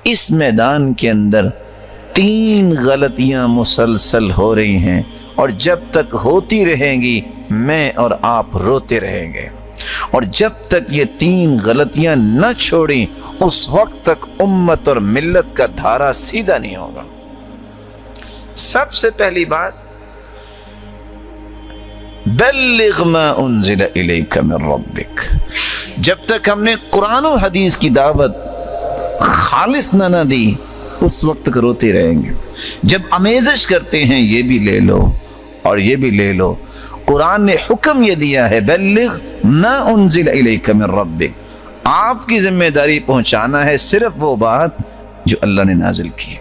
اس میدان کے اندر 3 غلطیاں مسلسل ہو رہی ہیں، اور جب تک ہوتی رہیں گی میں اور آپ روتے رہیں گے، اور جب تک یہ 3 غلطیاں نہ چھوڑیں اس وقت تک امت اور ملت کا دھارا سیدھا نہیں ہوگا۔ سب سے پہلی بات، بلغ ما انزل الیک من ربک، جب تک ہم نے قرآن و حدیث کی دعوت خالص نہ دی اس وقت تک روتے رہیں گے۔ جب آمیزش کرتے ہیں یہ بھی لے لو اور یہ بھی لے لو، قرآن نے حکم یہ دیا ہے بلغ ما انزل الیک من ربک، آپ کی ذمہ داری پہنچانا ہے صرف وہ بات جو اللہ نے نازل کی۔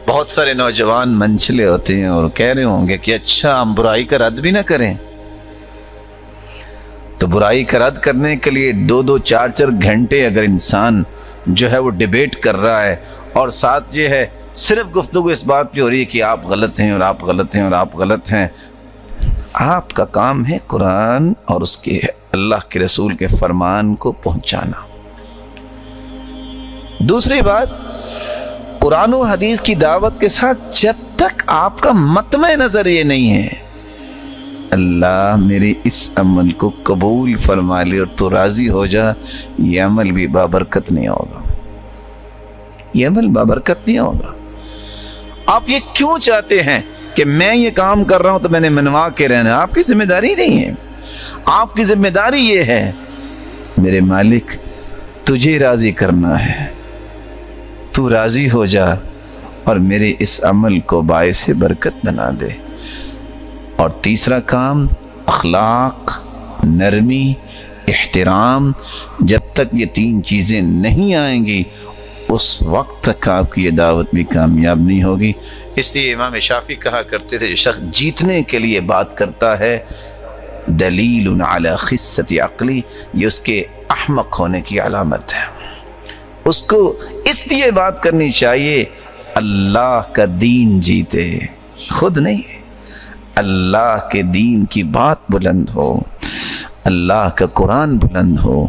بہت سارے نوجوان منچلے ہوتے ہیں اور کہہ رہے ہوں گے کہ اچھا ہم برائی کا رد بھی نہ کریں، تو برائی کا رد کرنے کے لیے 2-2 4-4 گھنٹے اگر انسان جو ہے وہ ڈیبیٹ کر رہا ہے، اور ساتھ یہ ہے صرف گفتگو اس بات پہ ہو رہی ہے کہ آپ غلط ہیں اور آپ غلط ہیں اور آپ غلط ہیں، آپ کا کام ہے قرآن اور اس کے اللہ کے رسول کے فرمان کو پہنچانا۔ دوسری بات، قرآن و حدیث کی دعوت کے ساتھ جب تک آپ کا مطمع نظر یہ نہیں ہے اللہ میرے اس عمل کو قبول فرما لے اور تو راضی ہو جا، یہ عمل بھی بابرکت نہیں ہوگا، یہ عمل بابرکت نہیں ہوگا۔ آپ یہ کیوں چاہتے ہیں کہ میں یہ کام کر رہا ہوں تو میں نے منوا کے رہنا؟ آپ کی ذمہ داری نہیں ہے، آپ کی ذمہ داری یہ ہے میرے مالک تجھے راضی کرنا ہے، تو راضی ہو جا اور میرے اس عمل کو باعث برکت بنا دے۔ اور تیسرا کام، اخلاق، نرمی، احترام، جب تک یہ 3 چیزیں نہیں آئیں گی اس وقت تک آپ کی یہ دعوت بھی کامیاب نہیں ہوگی۔ اس لیے امام شافعی کہا کرتے تھے جو شخص جیتنے کے لیے بات کرتا ہے دلیل علی خست عقلی، یہ اس کے احمق ہونے کی علامت ہے۔ اس کو اس لیے بات کرنی چاہیے اللہ کا دین جیتے، خود نہیں، اللہ کے دین کی بات بلند ہو، اللہ کا قرآن بلند ہو،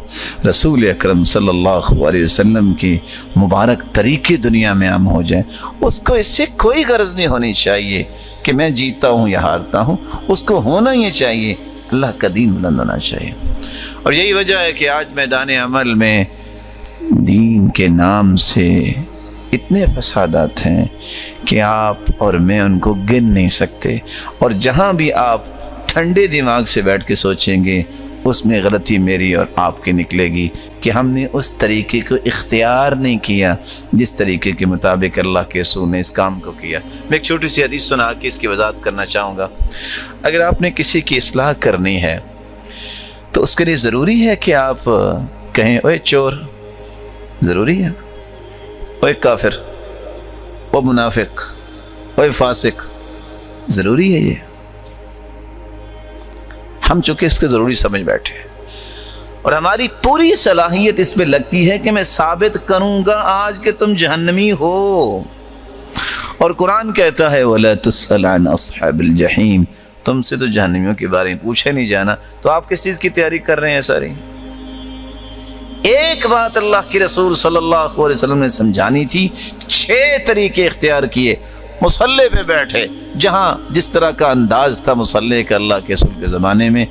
رسول اکرم صلی اللہ علیہ وسلم کی مبارک طریقے دنیا میں عام ہو جائیں۔ اس کو اس سے کوئی غرض نہیں ہونی چاہیے کہ میں جیتا ہوں یا ہارتا ہوں، اس کو ہونا یہ چاہیے اللہ کا دین بلند ہونا چاہیے۔ اور یہی وجہ ہے کہ آج میدان عمل میں دین کے نام سے اتنے فسادات ہیں کہ آپ اور میں ان کو گن نہیں سکتے، اور جہاں بھی آپ ٹھنڈے دماغ سے بیٹھ کے سوچیں گے اس میں غلطی میری اور آپ کی نکلے گی کہ ہم نے اس طریقے کو اختیار نہیں کیا جس طریقے کے مطابق اللہ کے رسول نے اس کام کو کیا۔ میں ایک چھوٹی سی حدیث سنا کے اس کی وضاحت کرنا چاہوں گا۔ اگر آپ نے کسی کی اصلاح کرنی ہے تو اس کے لیے ضروری ہے کہ آپ کہیں اوے چور، ضروری ہے؟ اوے کافر، او منافق، اوے فاسق، ضروری ہے؟ یہ ہم چونکہ اس کو ضروری سمجھ بیٹھے اور ہماری پوری صلاحیت اس پہ لگتی ہے کہ میں ثابت کروں گا آج کہ تم جہنمی ہو، اور قرآن کہتا ہے وَلَا تُسْأَلْ عَنْ أَصْحَابِ الْجَحِيمِ، تم سے تو جہنمیوں کے بارے میں پوچھے نہیں جانا، تو آپ کس چیز کی تیاری کر رہے ہیں ساری؟ ایک بات اللہ کے رسول صلی اللہ علیہ وسلم نے سمجھانی تھی، 6 طریقے اختیار کیے۔ مصلی پہ بیٹھے، جہاں جس طرح کا انداز تھا مصلی کا اللہ کے رسول کے زمانے میں،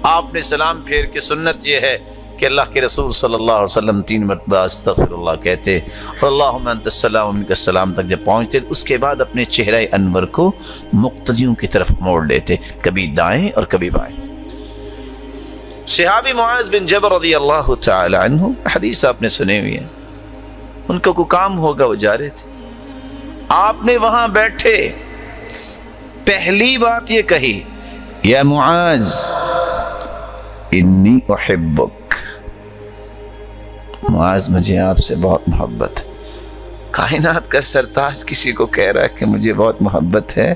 آپ نے سلام پھیر کے سنت یہ ہے کہ اللہ کے رسول صلی اللہ علیہ وسلم 3 مرتبہ استغفر اللہ کہتے، اور اللہم انت السلام و منک السلام تک جب پہنچتے اس کے بعد اپنے چہرہ انور کو مقتدیوں کی طرف موڑ لیتے، کبھی دائیں اور کبھی بائیں۔ صحابی معاذ بن جبل رضی اللہ تعالی عنہ، حدیث آپ نے سنے ہوئی ہے، ان کو کوئی کام ہوگا وہ جا رہے تھے، آپ نے وہاں بیٹھے پہلی بات یہ کہی یا معاذ انی احبک، معاذ مجھے آپ سے بہت محبت ہے۔ کائنات کا سرتاج کسی کو کہہ رہا ہے کہ مجھے بہت محبت ہے،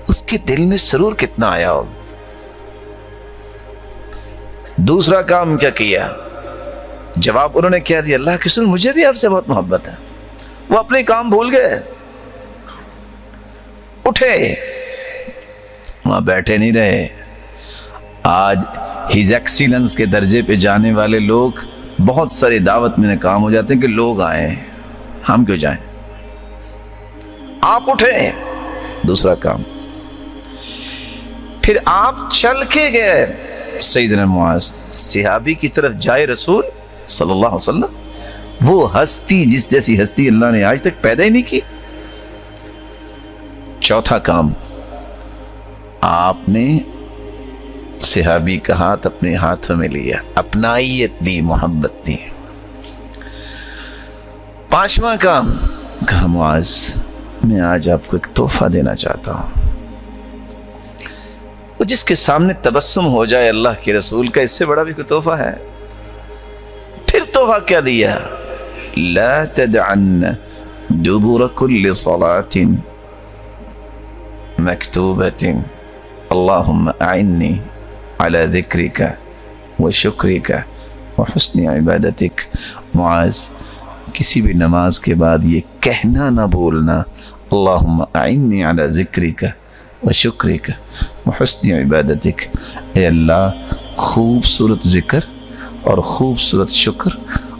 اس کے دل میں سرور کتنا آیا ہوگا۔ دوسرا کام کیا کیا؟ جواب انہوں نے کیا دیا، اللہ کے رسول مجھے بھی آپ سے بہت محبت ہے۔ وہ اپنے کام بھول گئے، اٹھے، وہاں بیٹھے نہیں رہے۔ آج ہز ایکسیلنس کے درجے پہ جانے والے لوگ بہت ساری دعوت میں کام ہو جاتے ہیں کہ لوگ آئیں، ہم کیوں جائیں، آپ اٹھیں، دوسرا کام۔ پھر آپ چل کے گئے، سیدنا معاذ صحابی کی طرف جائے رسول صلی اللہ علیہ وسلم، وہ ہستی جس جیسی ہستی اللہ نے آج تک پیدا ہی نہیں کی۔ چوتھا کام، آپ نے صحابی کا ہاتھ اپنے ہاتھوں میں لیا، اپنائیت دی، محبت دی۔ پانچواں کام، کہا معاذ میں آج آپ کو ایک تحفہ دینا چاہتا ہوں، وہ جس کے سامنے تبسم ہو جائے اللہ کے رسول کا، اس سے بڑا بھی کوئی تحفہ ہے؟ پھر تحفہ کیا دیا؟ لا تدعن دبر كل صلاة مكتوبة اللهم أعني على ذكرك وشكرك وحسن عبادتك۔ معاذ کسی بھی نماز کے بعد یہ کہنا نہ بولنا، اللہم اعنی علی ذکرک وشکرک وحسن عبادتک، اے اللہ خوبصورت ذکر اور خوبصورت شکر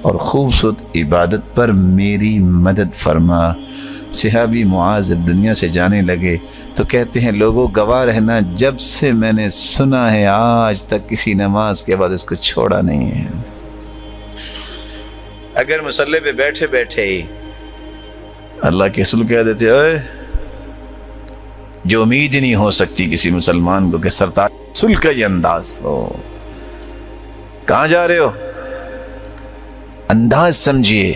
اور خوبصورت عبادت پر میری مدد فرما۔ صحابی معاذ جب دنیا سے جانے لگے تو کہتے ہیں لوگوں گواہ رہنا، جب سے میں نے سنا ہے آج تک کسی نماز کے بعد اس کو چھوڑا نہیں ہے۔ اگر مصلی پہ بیٹھے بیٹھے ہی اللہ کے رسول کہہ دیتے اے جو امید ہی نہیں ہو سکتی کسی مسلمان کو کہ سرتاج رسول کا یہ انداز ہو، کہاں جا رہے ہو؟ انداز سمجھیے۔